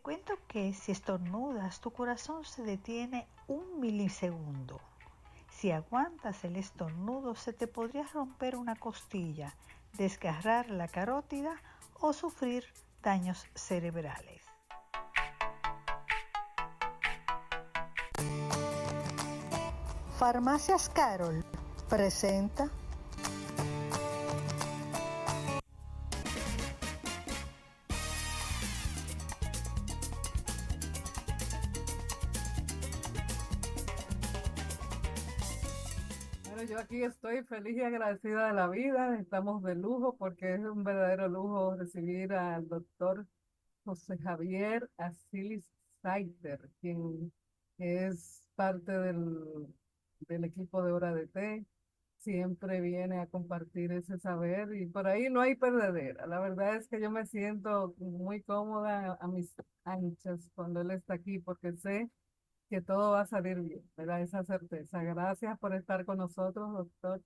cuento que si estornudas, tu corazón se detiene un milisegundo. Si aguantas el estornudo, se te podría romper una costilla, desgarrar la carótida o sufrir daños cerebrales. Farmacias Carol presenta. Bueno, yo aquí estoy feliz y agradecida de la vida. Estamos de lujo porque es un verdadero lujo recibir al doctor José Javier Asilis Saiter, quien es parte del equipo de Hora de Té. Siempre viene a compartir ese saber y por ahí no hay perdedera. La verdad es que yo me siento muy cómoda a mis anchas cuando él está aquí porque sé que todo va a salir bien, me da esa certeza. Gracias por estar con nosotros, doctor.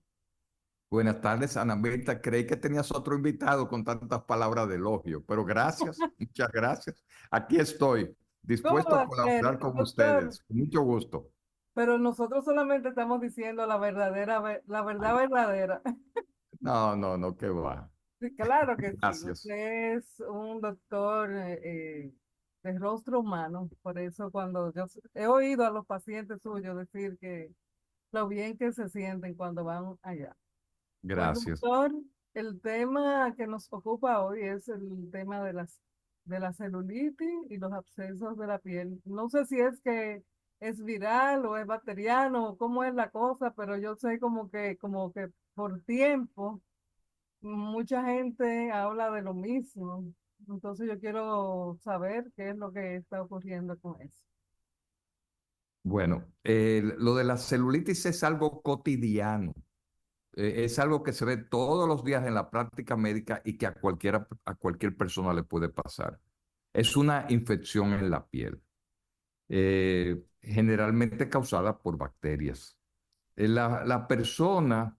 Buenas tardes, Ana Berta. Creí que tenías otro invitado con tantas palabras de elogio, pero gracias, muchas gracias. Aquí estoy, ¿Cómo dispuesto va a a ser, colaborar con doctor? ustedes. Con mucho gusto. Pero nosotros solamente estamos diciendo la verdadera, la verdad verdadera. No, no, no, qué va. Sí, claro que sí. Gracias. Usted es un doctor de rostro humano. Por eso cuando he oído a los pacientes suyos decir que lo bien que se sienten cuando van allá. Pues, Gracias. doctor, el tema que nos ocupa hoy es el tema de la celulitis y los abscesos de la piel. No sé si es que es viral o es bacteriano o cómo es la cosa, pero yo sé como que por tiempo mucha gente habla de lo mismo. Entonces yo quiero saber qué es lo que está ocurriendo con eso. Bueno, lo de la celulitis es algo cotidiano. Es algo que se ve todos los días en la práctica médica y que a cualquier persona le puede pasar. Es una infección en la piel, generalmente causada por bacterias. La persona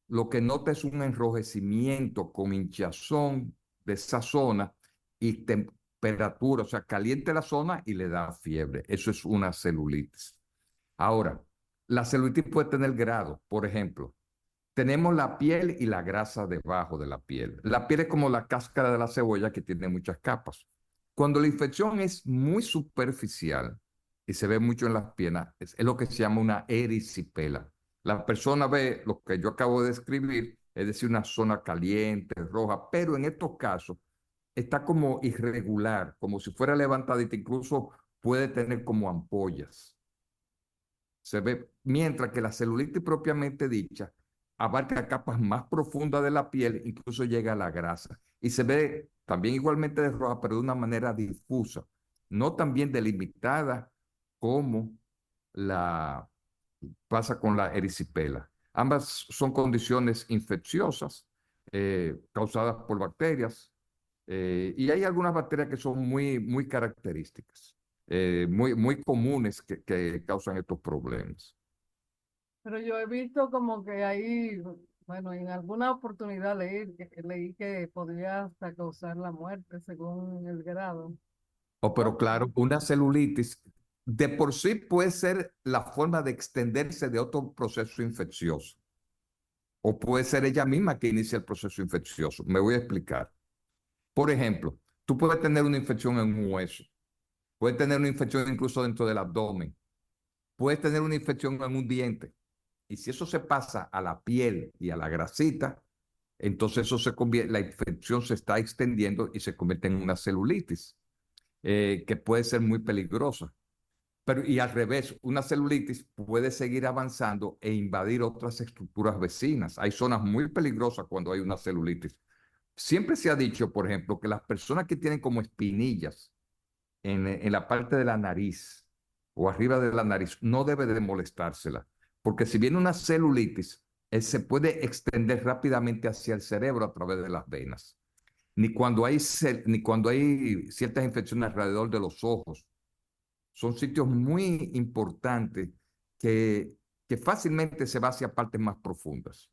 lo que nota es un enrojecimiento con hinchazón de esa zona y temperatura, o sea, caliente la zona y le da fiebre. Eso es una celulitis. Ahora, la celulitis puede tener grado, por ejemplo. Tenemos la piel y la grasa debajo de la piel. La piel es como la cáscara de la cebolla que tiene muchas capas. Cuando la infección es muy superficial y se ve mucho en las piernas, es lo que se llama una erisipela. La persona ve lo que yo acabo de describir, es decir, una zona caliente, roja, pero en estos casos está como irregular, como si fuera levantadita, incluso puede tener como ampollas. Se ve, mientras que la celulitis propiamente dicha abarca capas más profundas de la piel, incluso llega a la grasa. Y se ve también igualmente de roja, pero de una manera difusa, no tan bien delimitada como la pasa con la erisipela. Ambas son condiciones infecciosas causadas por bacterias y hay algunas bacterias que son muy características, muy comunes que causan estos problemas. Pero yo he visto como que ahí, bueno, en alguna oportunidad leí que podría hasta causar la muerte según el grado. Oh, pero ¿Cómo? claro, una celulitis de por sí puede ser la forma de extenderse de otro proceso infeccioso o puede ser ella misma que inicia el proceso infeccioso. Me voy a explicar. Por ejemplo, tú puedes tener una infección en un hueso, puedes tener una infección incluso dentro del abdomen, puedes tener una infección en un diente. Y si eso se pasa a la piel y a la grasita, entonces eso se convierte, la infección se está extendiendo y se convierte en una celulitis, que puede ser muy peligrosa. Pero, y al revés, una celulitis puede seguir avanzando e invadir otras estructuras vecinas. Hay zonas muy peligrosas cuando hay una celulitis. Siempre se ha dicho, por ejemplo, que las personas que tienen como espinillas en la parte de la nariz o arriba de la nariz no debe de molestársela, porque si viene una celulitis, se puede extender rápidamente hacia el cerebro a través de las venas. Ni cuando hay ciertas infecciones alrededor de los ojos. Son sitios muy importantes que, que fácilmente se va hacia partes más profundas.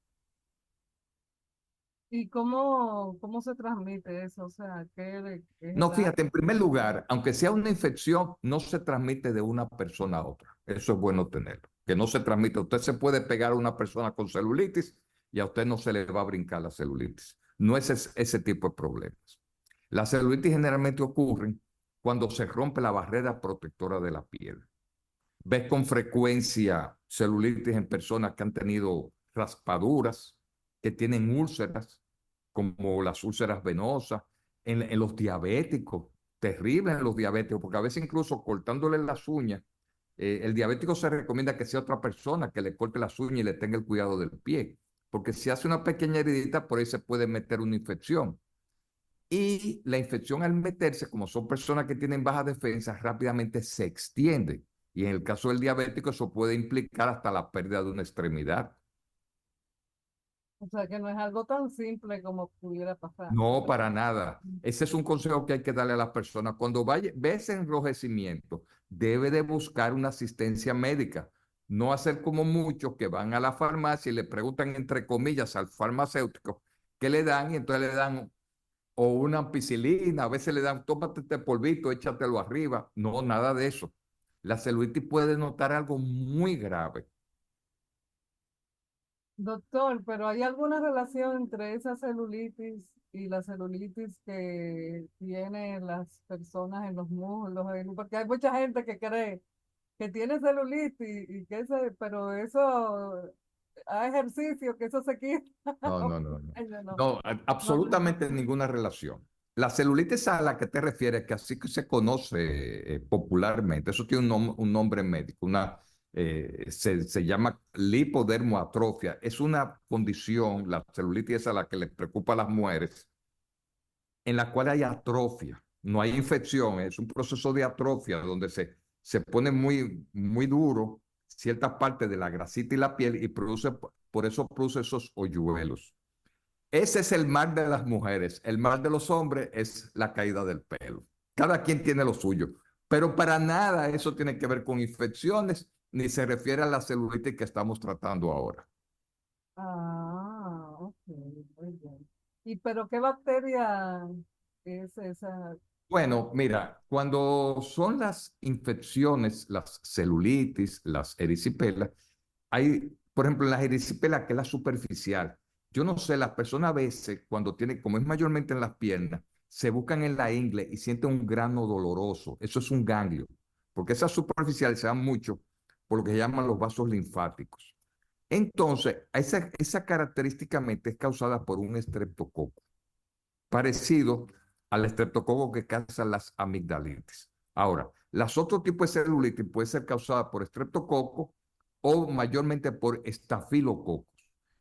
¿Y cómo se transmite eso? O sea, ¿qué es No, el fíjate, en acto? primer lugar, aunque sea una infección, no se transmite de una persona a otra. Eso es bueno tenerlo. Que no se transmite. Usted se puede pegar a una persona con celulitis y a usted no se le va a brincar la celulitis. No es ese tipo de problemas. La celulitis generalmente ocurren cuando se rompe la barrera protectora de la piel. Ves con frecuencia celulitis en personas que han tenido raspaduras, que tienen úlceras, como las úlceras venosas, en los diabéticos, terrible en los diabéticos, porque a veces incluso cortándole las uñas, el diabético se recomienda que sea otra persona que le corte las uñas y le tenga el cuidado del pie, porque si hace una pequeña heridita, por ahí se puede meter una infección. Y la infección al meterse, como son personas que tienen baja defensa, rápidamente se extiende. Y en el caso del diabético, eso puede implicar hasta la pérdida de una extremidad. O sea, que no es algo tan simple como pudiera pasar. No, para nada. Ese es un consejo que hay que darle a las personas. Cuando ves enrojecimiento, debe de buscar una asistencia médica. No hacer como muchos que van a la farmacia y le preguntan, entre comillas, al farmacéutico qué le dan y entonces le dan o una ampicilina, a veces le dan, tómate este polvito, échatelo arriba. No, nada de eso. La celulitis puede notar algo muy grave. Doctor, pero ¿hay alguna relación entre esa celulitis y la celulitis que tienen las personas en los muslos? Porque hay mucha gente que cree que tiene celulitis y que pero eso, hay ejercicio, que eso se quita. No, no, no, no. Ay, no, no, No, no, absolutamente ninguna relación. La celulitis a la que te refieres, que así que se conoce popularmente, eso tiene un nombre médico, se llama lipodermoatrofia. Es una condición, la celulitis es a la que les preocupa a las mujeres, en la cual hay atrofia. No hay infección, es un proceso de atrofia donde se pone muy, muy duro cierta parte de la grasita y la piel y por eso produce esos hoyuelos. Ese es el mal de las mujeres. El mal de los hombres es la caída del pelo. Cada quien tiene lo suyo, pero para nada eso tiene que ver con infecciones ni se refiere a la celulitis que estamos tratando ahora. Ah, ok, muy bien. ¿Y pero qué bacteria es esa? Bueno, mira, cuando son las infecciones, las celulitis, las erisipelas, hay, por ejemplo, en las erisipelas, que es la superficial. Yo no sé, las personas a veces, cuando tienen, como es mayormente en las piernas, se buscan en la ingle y sienten un grano doloroso. Eso es un ganglio, porque esas superficiales se dan mucho por lo que se llaman los vasos linfáticos. Entonces, esa característicamente es causada por un estreptococo parecido al estreptococo que causa las amigdalitis. Ahora, las otros tipos de celulitis pueden ser causadas por estreptococo o mayormente por estafilococos.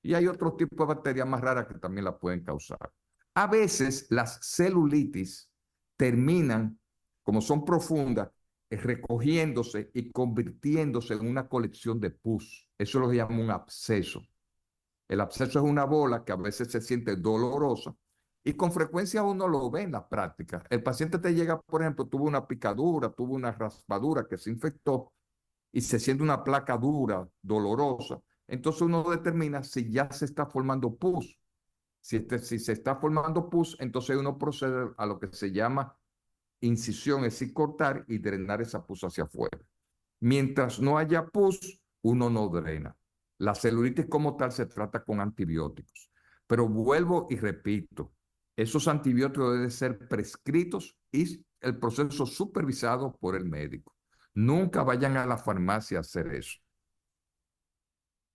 Y hay otros tipos de bacterias más raras que también la pueden causar. A veces las celulitis terminan, como son profundas, recogiéndose y convirtiéndose en una colección de pus. Eso lo llama un absceso. El absceso es una bola que a veces se siente dolorosa y con frecuencia uno lo ve en la práctica. El paciente te llega, por ejemplo, tuvo una picadura, tuvo una raspadura que se infectó y se siente una placa dura, dolorosa. Entonces uno determina si ya se está formando pus. Si se está formando pus, entonces uno procede a lo que se llama incisión, es decir, cortar y drenar esa pus hacia afuera. Mientras no haya pus, uno no drena. La celulitis como tal se trata con antibióticos. Pero vuelvo y repito, esos antibióticos deben ser prescritos y el proceso supervisado por el médico. Nunca vayan a la farmacia a hacer eso.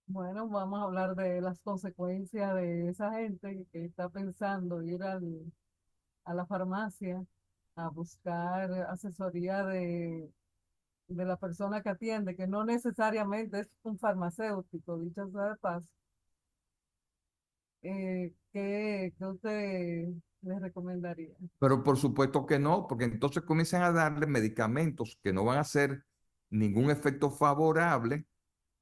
Bueno, vamos a hablar de las consecuencias de esa gente que está pensando ir a la farmacia a buscar asesoría de la persona que atiende, que no necesariamente es un farmacéutico, dicho sea de paso. ¿Qué usted les recomendaría? Pero por supuesto que no, porque entonces comienzan a darle medicamentos que no van a hacer ningún efecto favorable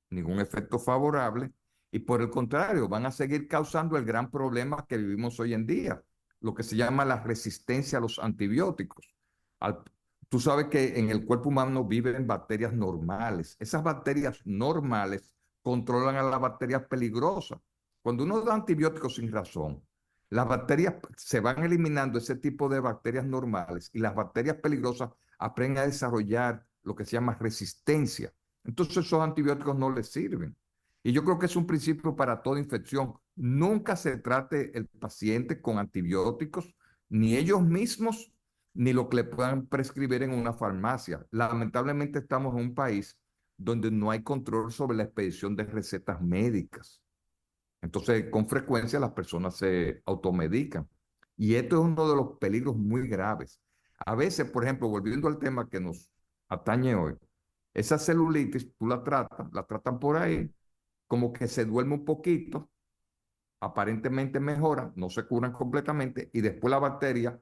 ningún efecto favorable y por el contrario, van a seguir causando el gran problema que vivimos hoy en día, lo que se llama la resistencia a los antibióticos. Al- Tú sabes que en el cuerpo humano viven bacterias normales. Esas bacterias normales controlan a las bacterias peligrosas. Cuando uno da antibióticos sin razón, las bacterias se van eliminando ese tipo de bacterias normales y las bacterias peligrosas aprenden a desarrollar lo que se llama resistencia. Entonces esos antibióticos no les sirven. Y yo creo que es un principio para toda infección. Nunca se trate el paciente con antibióticos, ni ellos mismos, ni lo que le puedan prescribir en una farmacia. Lamentablemente estamos en un país donde no hay control sobre la expedición de recetas médicas. Entonces, con frecuencia las personas se automedican. Y esto es uno de los peligros muy graves. A veces, por ejemplo, volviendo al tema que nos atañe hoy, esa celulitis, tú la tratan por ahí, como que se duerme un poquito, aparentemente mejora, no se curan completamente, y después la bacteria,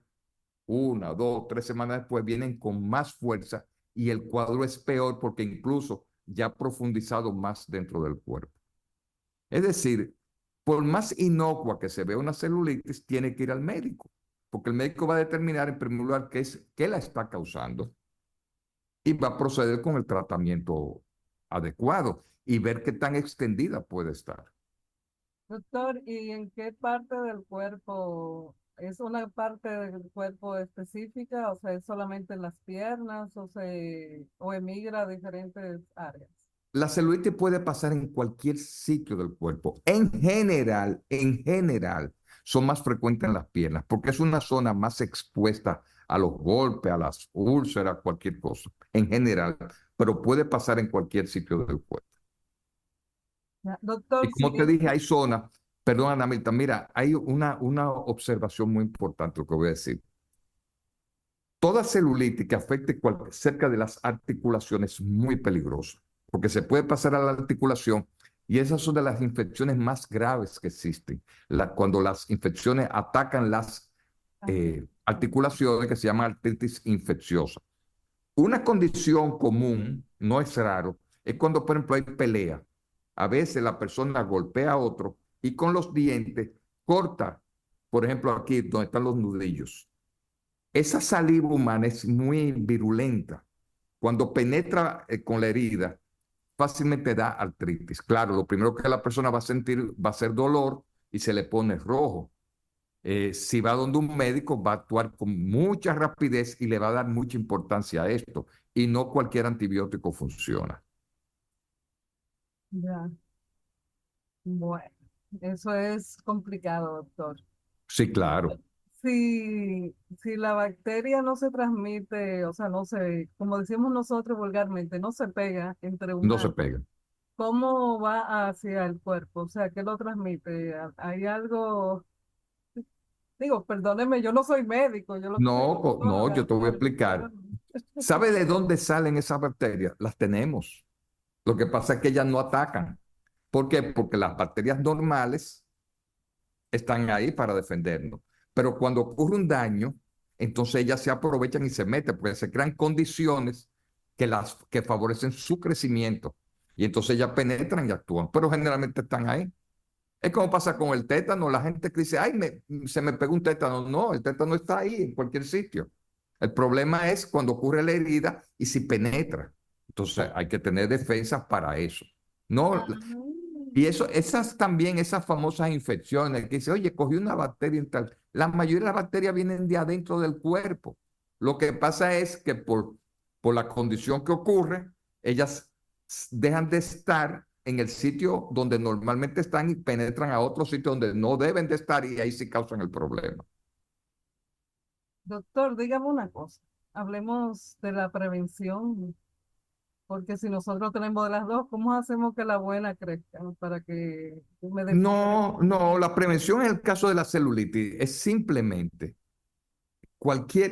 1, 2, 3 semanas después, vienen con más fuerza y el cuadro es peor porque incluso ya ha profundizado más dentro del cuerpo. Es decir, por más inocua que se vea una celulitis, tiene que ir al médico, porque el médico va a determinar en primer lugar qué la está causando y va a proceder con el tratamiento adecuado y ver qué tan extendida puede estar. Doctor, ¿y en qué parte del cuerpo? ¿Es una parte del cuerpo específica? O sea, ¿es solamente en las piernas o emigra a diferentes áreas? La celulitis puede pasar en cualquier sitio del cuerpo. En general, son más frecuentes en las piernas porque es una zona más expuesta a los golpes, a las úlceras, cualquier cosa, en general, pero puede pasar en cualquier sitio del cuerpo. Ya, Y doctor, como te sí. dije, hay zonas, perdón, Ana Milton, mira, hay una observación muy importante lo que voy a decir. Toda celulitis que afecte cerca de las articulaciones es muy peligrosa, porque se puede pasar a la articulación y esas son de las infecciones más graves que existen. Cuando las infecciones atacan las articulaciones, que se llama artritis infecciosa. Una condición común, no es raro, es cuando, por ejemplo, hay pelea. A veces la persona golpea a otro y con los dientes corta, por ejemplo, aquí donde están los nudillos. Esa saliva humana es muy virulenta. Cuando penetra con la herida, fácilmente da artritis. Claro, lo primero que la persona va a sentir va a ser dolor y se le pone rojo. Si va donde un médico, va a actuar con mucha rapidez y le va a dar mucha importancia a esto. Y no cualquier antibiótico funciona. Ya, bueno, eso es complicado, doctor. Sí, claro, Si la bacteria no se transmite, o sea, no se, como decimos nosotros vulgarmente, no se pega entre no se humanos, pega. ¿cómo va hacia el cuerpo? O sea, ¿qué lo transmite? ¿Hay algo? Digo, perdóneme, yo no soy médico, yo lo que soy No, no, doctora, yo te voy a ¿sabe? explicar. ¿Sabe de dónde salen esas bacterias? Las tenemos. Lo que pasa es que ellas no atacan. ¿Por qué? Porque las bacterias normales están ahí para defendernos. Pero cuando ocurre un daño, entonces ellas se aprovechan y se meten, porque se crean condiciones que favorecen su crecimiento. Y entonces ellas penetran y actúan, pero generalmente están ahí. Es como pasa con el tétano, la gente que dice, ay, se me pegó un tétano. No, el tétano está ahí en cualquier sitio. El problema es cuando ocurre la herida y si penetra. Entonces hay que tener defensas para eso. No, Ah, y eso, esas famosas infecciones que dice, oye, cogí una bacteria y tal. La mayoría de las bacterias vienen de adentro del cuerpo. Lo que pasa es que por la condición que ocurre, ellas dejan de estar en el sitio donde normalmente están y penetran a otro sitio donde no deben de estar y ahí sí causan el problema. doctor, dígame una cosa, hablemos de la prevención, porque si nosotros tenemos de las dos, ¿cómo hacemos que la buena crezca para que me defienda? No, no, la prevención en el caso de la celulitis es simplemente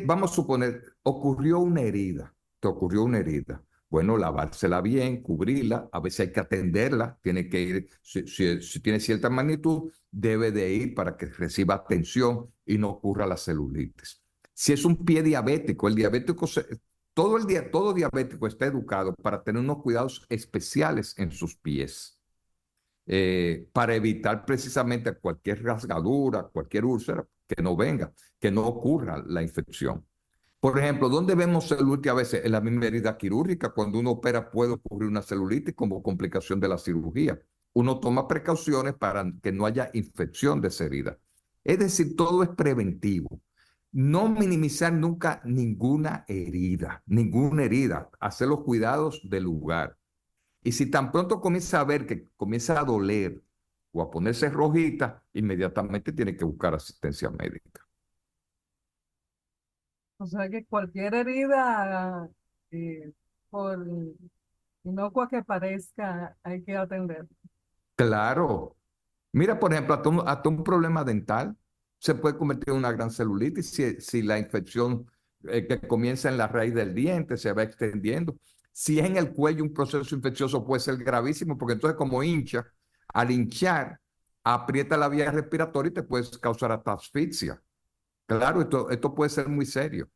vamos a suponer, ocurrió una herida, te ocurrió una herida. Bueno, lavársela bien, cubrirla, a veces hay que atenderla, tiene que ir, si tiene cierta magnitud, debe de ir para que reciba atención y no ocurra la celulitis. Si es un pie diabético, todo diabético está educado para tener unos cuidados especiales en sus pies, para evitar precisamente cualquier rasgadura, cualquier úlcera que no venga, que no ocurra la infección. Por ejemplo, ¿dónde vemos celulitis a veces? En la misma herida quirúrgica, cuando uno opera puede ocurrir una celulitis como complicación de la cirugía. Uno toma precauciones para que no haya infección de esa herida. Es decir, todo es preventivo. No minimizar nunca ninguna herida, hacer los cuidados del lugar. Y si tan pronto comienza a ver que comienza a doler o a ponerse rojita, inmediatamente tiene que buscar asistencia médica. O sea que cualquier herida, por inocua que parezca, hay que atender. Claro. Mira, por ejemplo, hasta un problema dental se puede convertir en una gran celulitis si la infección que comienza en la raíz del diente se va extendiendo. Si es en el cuello, un proceso infeccioso puede ser gravísimo, porque entonces como hincha, al hinchar, aprieta la vía respiratoria y te puede causar hasta asfixia. Claro, esto puede ser muy serio.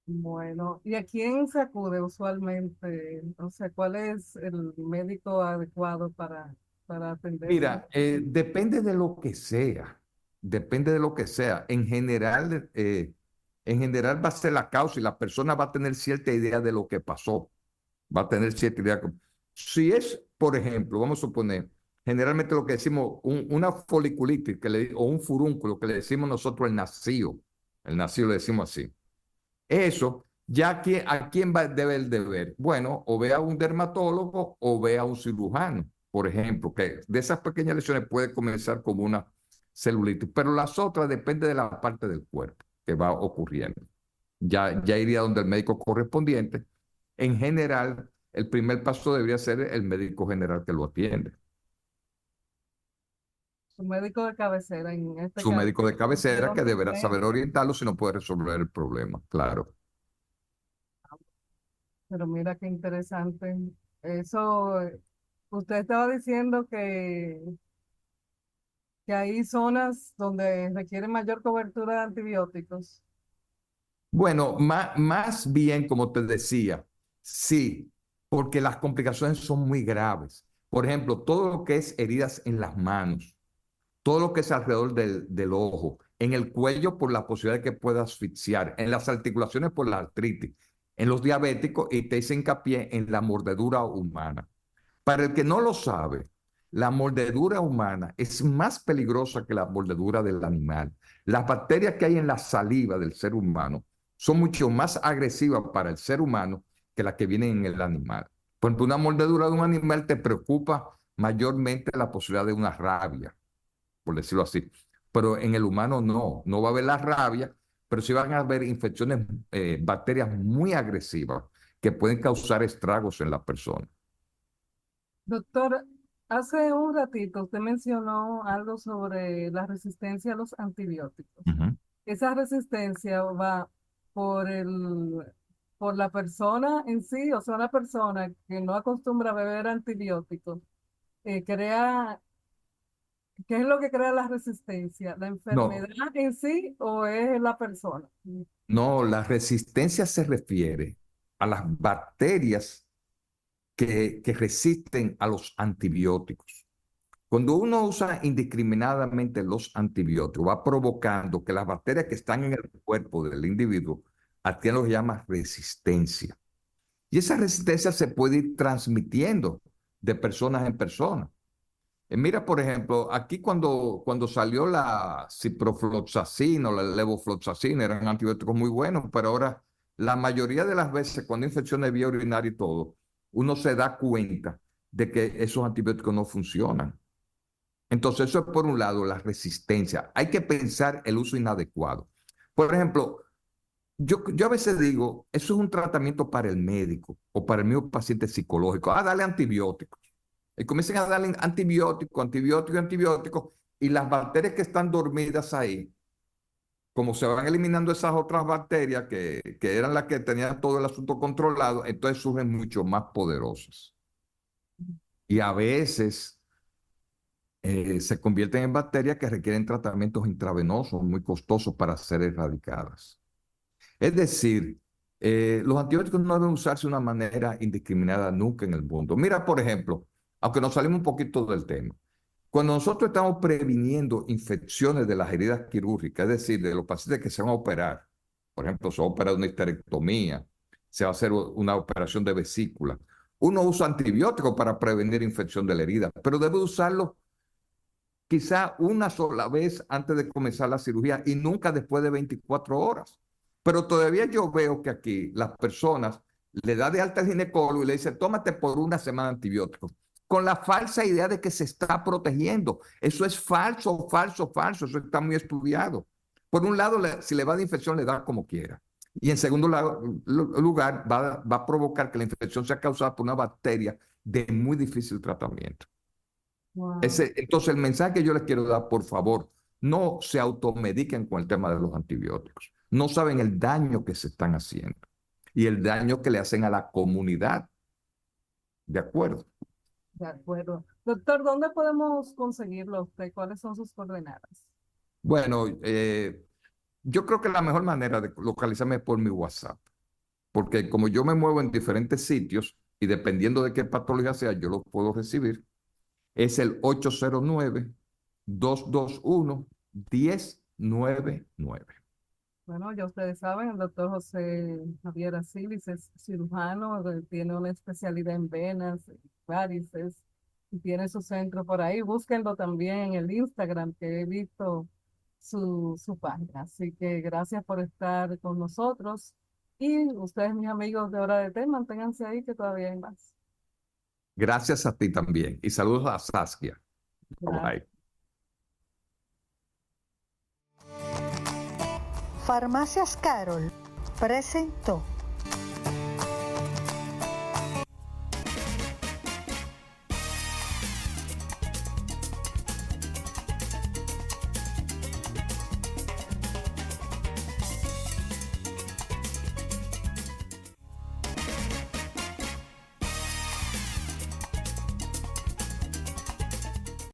Bueno, ¿y a quién se acude usualmente? O sea, ¿cuál es el médico adecuado para atender una Mira, situación? depende de lo que sea, depende de lo que sea. En general va a ser la causa y la persona va a tener cierta idea de lo que pasó, va a tener cierta idea. Si es, por ejemplo, vamos a suponer, generalmente lo que decimos, una foliculitis o un furúnculo que le decimos nosotros el nacido le decimos así. Eso, ya ¿a quién debe el deber? Bueno, o ve a un dermatólogo o ve a un cirujano, por ejemplo, que de esas pequeñas lesiones puede comenzar como una celulitis, pero las otras depende de la parte del cuerpo que va ocurriendo. Ya iría donde el médico correspondiente. En general, el primer paso debería ser el médico general que lo atiende. Su médico de cabecera, en este Su caso, médico de cabecera que considero deberá saber médico, orientarlo si no puede resolver el problema, claro. pero mira qué interesante. Eso, usted estaba diciendo que hay zonas donde requieren mayor cobertura de antibióticos. Bueno, más bien, como te decía, sí, porque las complicaciones son muy graves. Por ejemplo, todo lo que es heridas en las manos, todo lo que es alrededor del ojo, en el cuello por la posibilidad de que pueda asfixiar, en las articulaciones por la artritis, en los diabéticos, y te hice hincapié en la mordedura humana. Para el que no lo sabe, la mordedura humana es más peligrosa que la mordedura del animal. Las bacterias que hay en la saliva del ser humano son mucho más agresivas para el ser humano que las que vienen en el animal. Por ejemplo, una mordedura de un animal te preocupa mayormente la posibilidad de una rabia, por decirlo así. Pero en el humano no va a haber la rabia, pero sí van a haber infecciones, bacterias muy agresivas que pueden causar estragos en la persona. Doctor, hace un ratito usted mencionó algo sobre la resistencia a los antibióticos. Ujú. Esa resistencia va por por la persona en sí, o sea, una persona que no acostumbra a beber antibióticos, crea, ¿qué es lo que crea la resistencia? ¿La No, enfermedad en sí o es la persona? no, la resistencia se refiere a las bacterias que resisten a los antibióticos. Cuando uno usa indiscriminadamente los antibióticos, va provocando que las bacterias que están en el cuerpo del individuo adquieran lo que se llama resistencia. Y esa resistencia se puede ir transmitiendo de personas en personas. Mira, por ejemplo, aquí cuando salió la ciprofloxacina o la levofloxacina, eran antibióticos muy buenos, pero ahora la mayoría de las veces cuando hay infecciones de vía urinaria y todo, uno se da cuenta de que esos antibióticos no funcionan. Entonces, eso es por un lado la resistencia. Hay que pensar el uso inadecuado. Por ejemplo, yo a veces digo, eso es un tratamiento para el médico o para el mismo paciente psicológico. Dale antibióticos. Y comienzan a darle antibiótico, antibiótico, antibiótico, y las bacterias que están dormidas ahí, como se van eliminando esas otras bacterias que eran las que tenían todo el asunto controlado, entonces surgen mucho más poderosas. Y a veces se convierten en bacterias que requieren tratamientos intravenosos muy costosos para ser erradicadas. Es decir, los antibióticos no deben usarse de una manera indiscriminada nunca en el mundo. Mira, por ejemplo, aunque nos salimos un poquito del tema, cuando nosotros estamos previniendo infecciones de las heridas quirúrgicas, es decir, de los pacientes que se van a operar, por ejemplo, se va a operar una histerectomía, se va a hacer una operación de vesícula, uno usa antibióticos para prevenir infección de la herida, pero debe usarlo quizá una sola vez antes de comenzar la cirugía y nunca después de 24 horas. Pero todavía yo veo que aquí las personas le da de alta al ginecólogo y le dice, tómate por una semana antibióticos, con la falsa idea de que se está protegiendo. Eso es falso, falso, falso. Eso está muy estudiado. Por un lado, si le va de infección, le da como quiera. Y en segundo lugar, va a provocar que la infección sea causada por una bacteria de muy difícil tratamiento. Wow. Entonces, el mensaje que yo les quiero dar, por favor, no se automediquen con el tema de los antibióticos. No saben el daño que se están haciendo y el daño que le hacen a la comunidad. ¿De acuerdo? De acuerdo. Doctor, ¿dónde podemos conseguirlo a usted? ¿Cuáles son sus coordenadas? Bueno, yo creo que la mejor manera de localizarme es por mi WhatsApp, porque como yo me muevo en diferentes sitios y dependiendo de qué patología sea, yo lo puedo recibir, es el 809-221-1099. Bueno, ya ustedes saben, el doctor José Javier Asilis es cirujano, tiene una especialidad en venas, varices, y tiene su centro por ahí. Búsquenlo también en el Instagram, que he visto su página. Así que gracias por estar con nosotros. Y ustedes, mis amigos de Hora de Té, manténganse ahí, que todavía hay más. Gracias a ti también y saludos a Saskia. Bye Gracias. bye. Farmacias Carol presentó